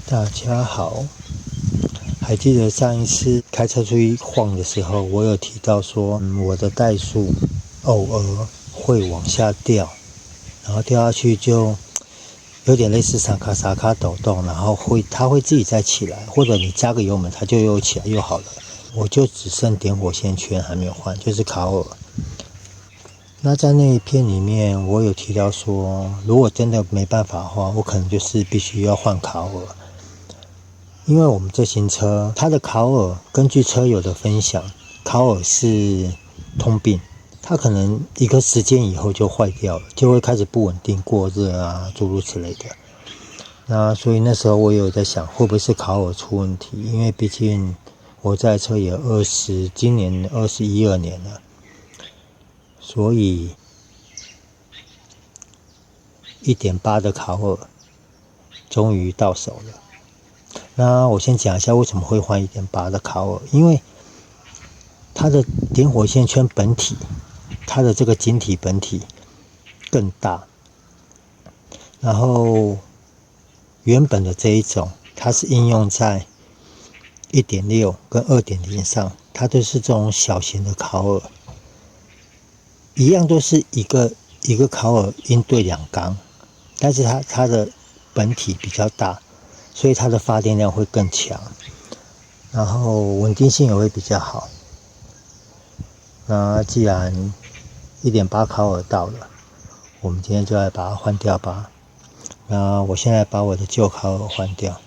大家好，还记得上一次开车出去晃的时候，我有提到说，我的怠速偶尔会往下掉，然后掉下去就有点类似沙卡抖动，然后它会自己再起来，或者你加个油门，它就又起来又好了。我就只剩点火线圈还没有换，就是卡尔。那在那一片里面，我有提到说，如果真的没办法的话，我可能就是必须要换卡尔。因为我们这型车，它的卡尔根据车友的分享，卡尔是通病，它可能一个时间以后就坏掉了，就会开始不稳定、过热啊，诸如此类的。那所以那时候我有在想，会不会是卡尔出问题？因为毕竟我这台车也今年21、22年了，所以1.8的卡尔终于到手了。那我先讲一下为什么会换1.8的卡尔，因为它的点火线圈本体，它的这个晶体本体更大，然后原本的这一种它是应用在 1.6 跟 2.0 上，它都是这种小型的卡尔，一样都是一个卡尔应对2缸，但是它的本体比较大，所以它的发电量会更强，然后稳定性也会比较好。那既然1.8卡尔到了，我们今天就来把它换掉吧。那我现在把我的旧卡尔换掉，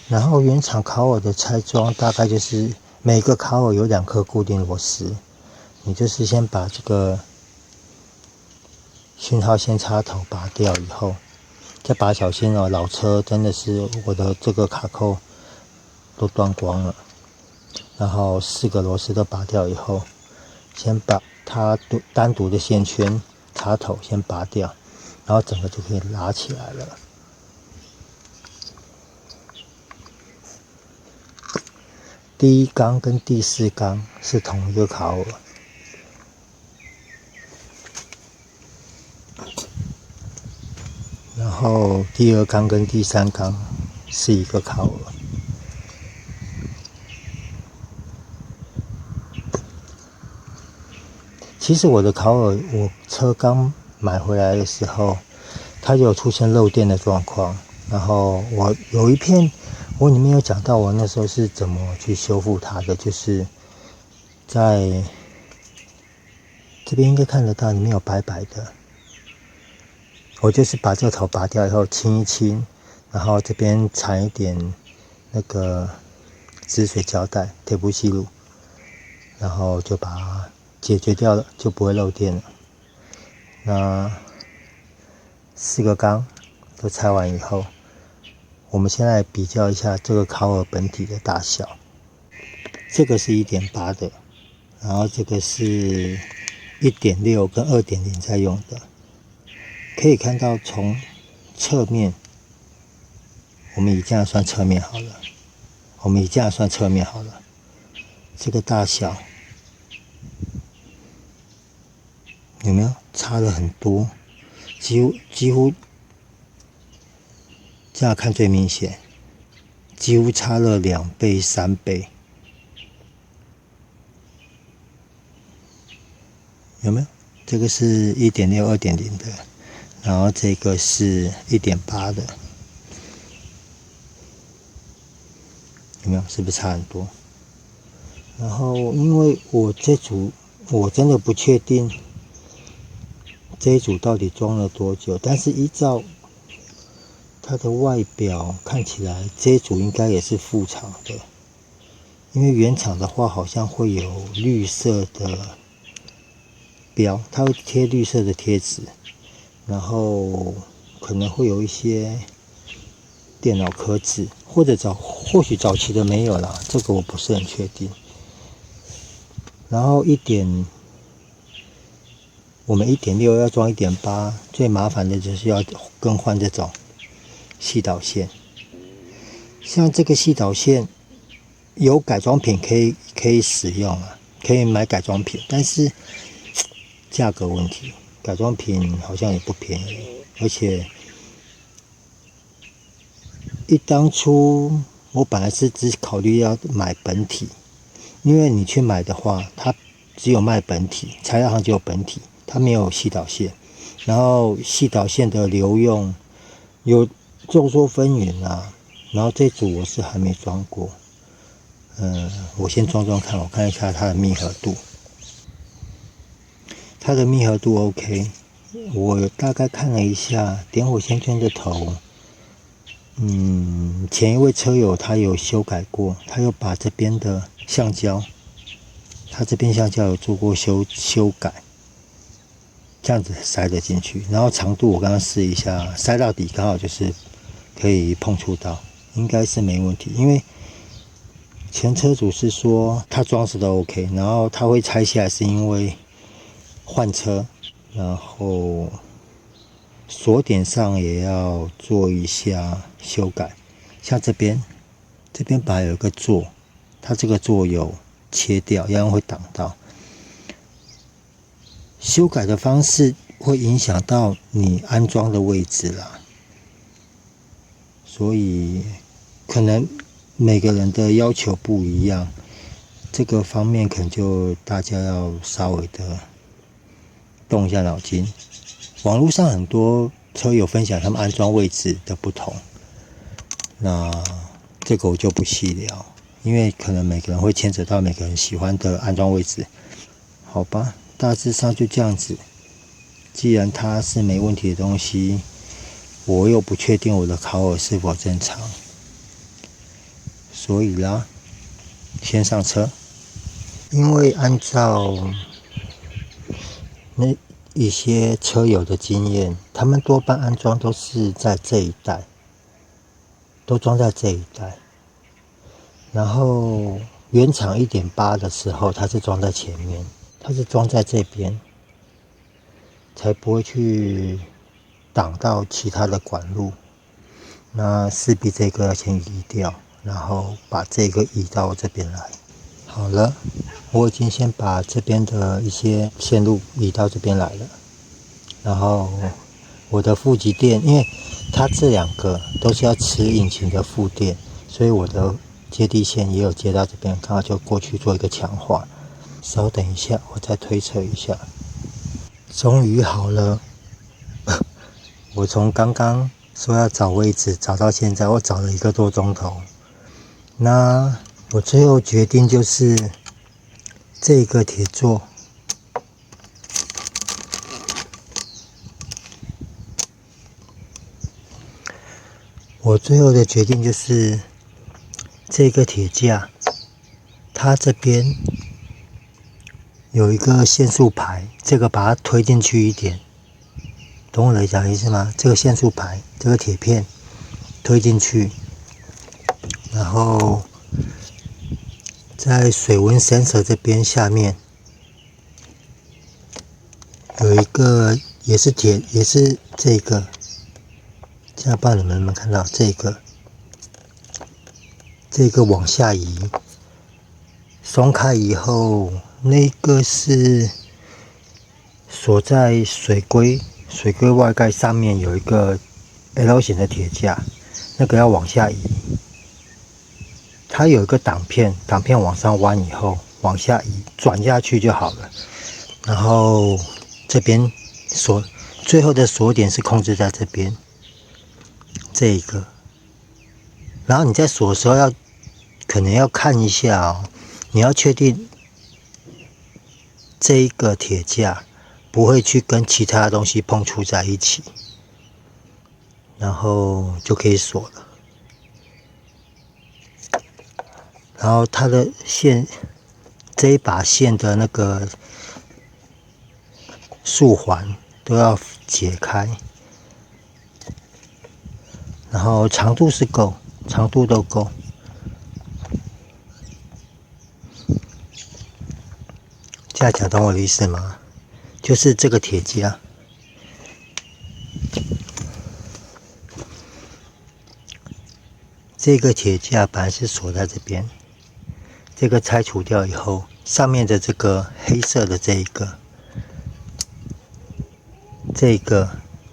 然后原厂卡尔的拆装大概就是每个卡尔有2颗固定螺丝，你就是先把这个讯号线插头拔掉以后，再拔小心哦，老车真的是我的这个卡扣都断光了。然后4个螺丝都拔掉以后，先把它单独的线圈插头先拔掉，然后整个就可以拉起来了。第1缸跟第4缸是同一个卡尔，然后第2缸跟第3缸是一个卡尔。其实我的卡尔，我车刚买回来的时候，它有出现漏电的状况。然后我有一篇，我里面有讲到我那时候是怎么去修复它的，就是在这边应该看得到，里面有白白的。我就是把这头拔掉以后清一清，然后这边缠一点那个止水胶带、铁布吸乳，然后就把它解决掉了，就不会漏电了。那4个缸都拆完以后，我们现在比较一下这个卡尔本体的大小。这个是 1.8 的，然后这个是 1.6 跟 2.0 在用的。可以看到从侧面，我们以这样算侧面好了，这个大小有没有差了很多？几乎这样看最明显，几乎差了2倍、3倍，有没有？这个是 1.6、2.0 的，然后这个是 1.8 的，有没有？是不是差很多？然后因为我真的不确定这一组到底装了多久，但是依照它的外表看起来，这一组应该也是副厂的，因为原厂的话好像会有绿色的标，它会贴绿色的贴纸，然后可能会有一些电脑刻字，或许早期的没有啦，这个我不是很确定。然后我们 1.6 要装 1.8， 最麻烦的就是要更换这种系导线。像这个系导线有改装品可以使用啊，可以买改装品，但是价格问题，改装品好像也不便宜，而且当初我本来是只考虑要买本体，因为你去买的话，它只有卖本体，材料行只有本体，它没有细导线。然后细导线的流用有众说纷纭啊。然后这组我是还没装过，我先装装看，我看一下它的密合度。它的密合度 OK， 我大概看了一下点火线圈的头。前一位车友他有修改过，他有把这边的橡胶，他这边橡胶有做过修改，这样子塞得进去。然后长度我刚刚试一下，塞到底刚好就是可以碰触到，应该是没问题。因为前车主是说他装饰都 OK， 然后他会拆下来是因为换车，然后锁点上也要做一下修改，像这边本来有一个座，它这个座有切掉，要会挡到。修改的方式会影响到你安装的位置啦，所以可能每个人的要求不一样，这个方面可能就大家要稍微的动一下脑筋。网络上很多车友分享他们安装位置的不同，那这个我就不细聊，因为可能每个人会牵扯到每个人喜欢的安装位置。好吧，大致上就这样子。既然它是没问题的东西，我又不确定我的烤耳是否正常，所以啦，先上车。因为按照那一些车友的经验，他们多半安装都是在这一带，都装在这一带。然后原厂 1.8 的时候，它是装在前面，它是装在这边，才不会去挡到其他的管路。那势必这个要先移掉，然后把这个移到这边来。好了，我已经先把这边的一些线路移到这边来了。然后我的负极垫，因为它这两个都是要吃引擎的负电，所以我的接地线也有接到这边，刚好就过去做一个强化。稍等一下，我再推测一下。终于好了，我从刚刚说要找位置找到现在，我找了1个多钟头。那我最后决定就是这个铁座，我最后的决定就是这个铁架，它这边有一个限速牌，这个把它推进去一点，懂我的讲意思吗？这个限速牌，这个铁片推进去，然后在水温 sensor 这边下面有一个也是铁，也是这个，这样不知道你们能不能看到这个往下移，松开以后，那个是锁在水龟外盖上面有一个 L 型的铁架，那个要往下移。它有一个挡片往上弯以后往下移，转下去就好了。然后这边最后的锁点是控制在这边，这一个。然后你在锁的时候可能要看一下哦，你要确定这一个铁架不会去跟其他东西碰触在一起，然后就可以锁了。然后它的线，这一把线的那个束环都要解开，然后长度是够，长度都够。这样讲懂我的意思吗？就是这个铁架，这个铁架本来是锁在这边，这个拆除掉以后，上面的这个黑色的这个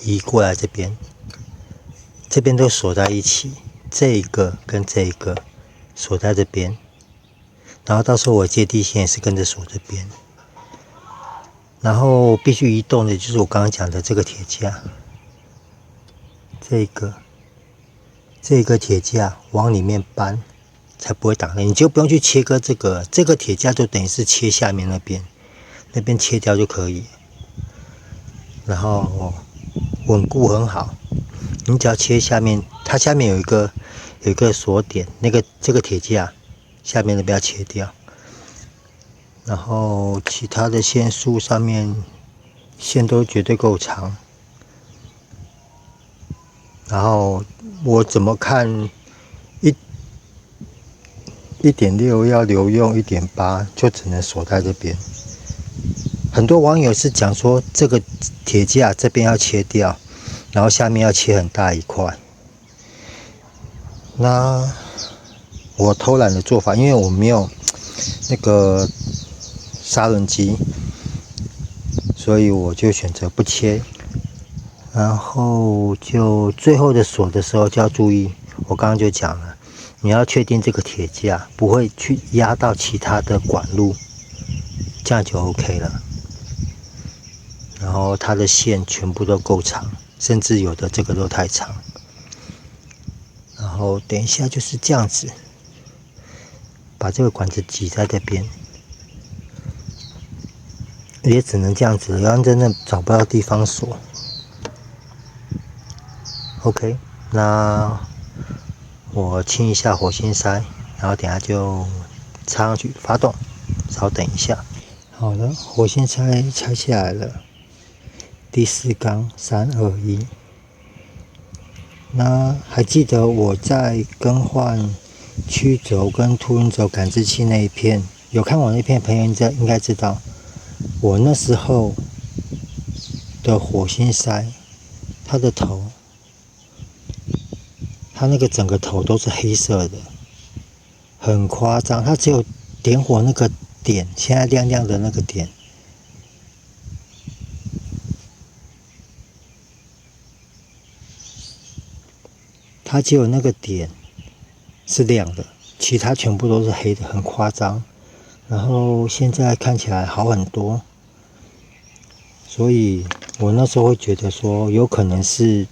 移过来这边都锁在一起，这一个跟这一个锁在这边，然后到时候我接地线也是跟着锁这边，然后必须移动的就是我刚刚讲的这个铁架，这个铁架往里面搬，才不会挡的。你就不用去切割这个铁架，就等于是切下面那边切掉就可以，然后稳固很好。你只要切下面，它下面有一个锁点，这个铁架下面的不要切掉。然后其他的线束上面线都绝对够长。然后我怎么看1.6要留用1.8，就只能锁在这边。很多网友是讲说这个铁架这边要切掉，然后下面要切很大一块。那我偷懒的做法，因为我没有那个砂轮机，所以我就选择不切。然后就最后的锁的时候就要注意，我刚刚就讲了，你要确定这个铁架不会去压到其他的管路，这样就 OK 了。然后它的线全部都够长，甚至有的这个都太长。然后等一下就是这样子，把这个管子挤在这边，也只能这样子，要真的找不到地方锁。OK， 那我清一下火星塞，然后等下就插上去发动，稍等一下。好了，火星塞拆下来了，第4缸3、2、1。那还记得我在更换曲轴跟凸轮轴感知器那一片，有看我那片的朋友应该知道，我那时候的火星塞，它的头。它那个整个头都是黑色的，很夸张。它只有点火那个点，现在亮亮的那个点，它只有那个点是亮的，其他全部都是黑的，很夸张。然后现在看起来好很多，所以我那时候会觉得说，有可能是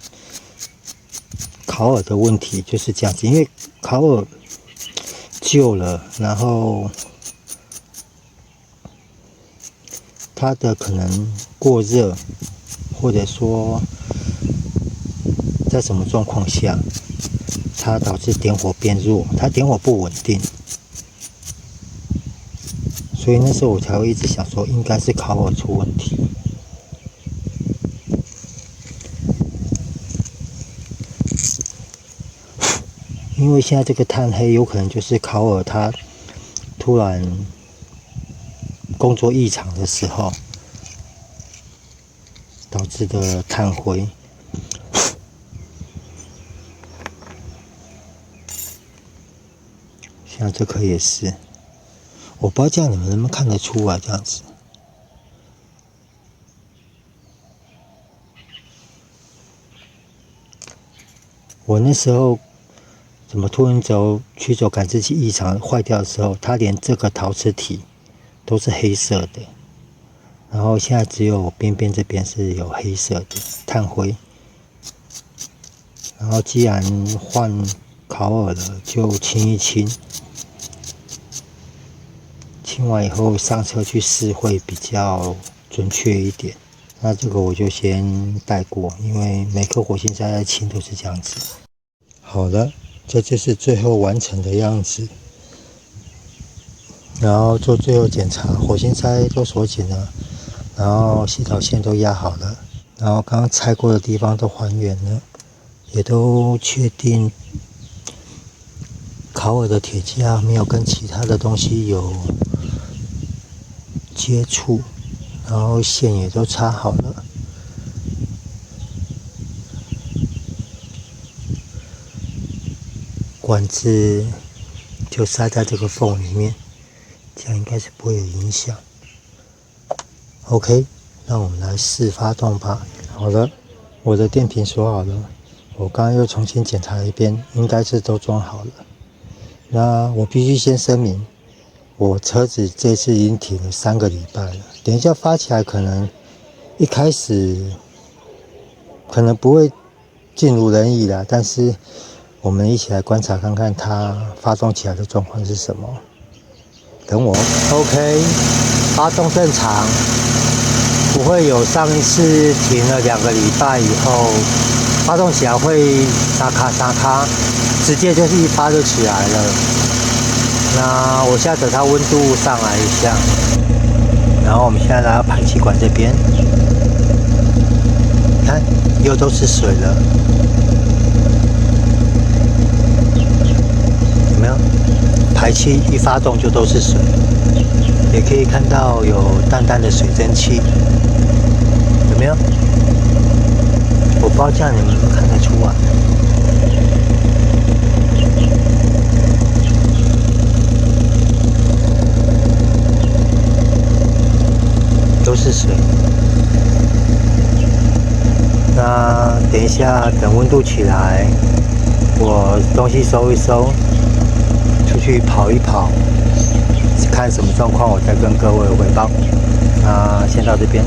烤耳的问题，就是这样子。因为烤耳旧了，然后它的可能过热，或者说在什么状况下，它导致点火变弱，它点火不稳定。所以那时候我才会一直想说，应该是烤耳出问题。因为现在这个炭黑有可能就是烤耳它突然工作异常的时候导致的炭灰。像这颗也是，我不知道这样你们能不能看得出来这样子。我那时候怎么凸轮轴、曲轴感知器异常坏掉的时候，它连这个陶瓷体都是黑色的，然后现在只有边边这边是有黑色的炭灰。然后既然换烤耳了，就清一清，清完以后上车去试会比较准确一点。那这个我就先带过，因为每颗火星塞在清都是这样子。好了，这就是最后完成的样子。然后做最后检查，火星塞都锁紧了，然后吸导线都压好了，然后刚刚拆过的地方都还原了，也都确定烤耳的铁架没有跟其他的东西有接触，然后线也都插好了。管子就塞在这个缝里面，这样应该是不会有影响。OK， 让我们来试发动吧。好了，我的电瓶锁好了，我刚刚又重新检查了一遍，应该是都装好了。那我必须先声明，我车子这次已经停了3个礼拜了。等一下发起来，可能一开始可能不会尽如人意啦，但是我们一起来观察看看它发动起来的状况是什么。等我 ，OK， 发动正常，不会有上一次停了2个礼拜以后，发动起来会沙卡沙卡，直接就是一发就起来了。那我现在等它温度上来一下，然后我们现在来到排气管这边，看又都是水了，有没有？排气一发动就都是水，也可以看到有淡淡的水蒸气，有没有？我不知道这样你们能不能看得出来。都是水。那等一下，等温度起来，我东西收一收，出去跑一跑，看什么状况，我再跟各位汇报。那先到这边。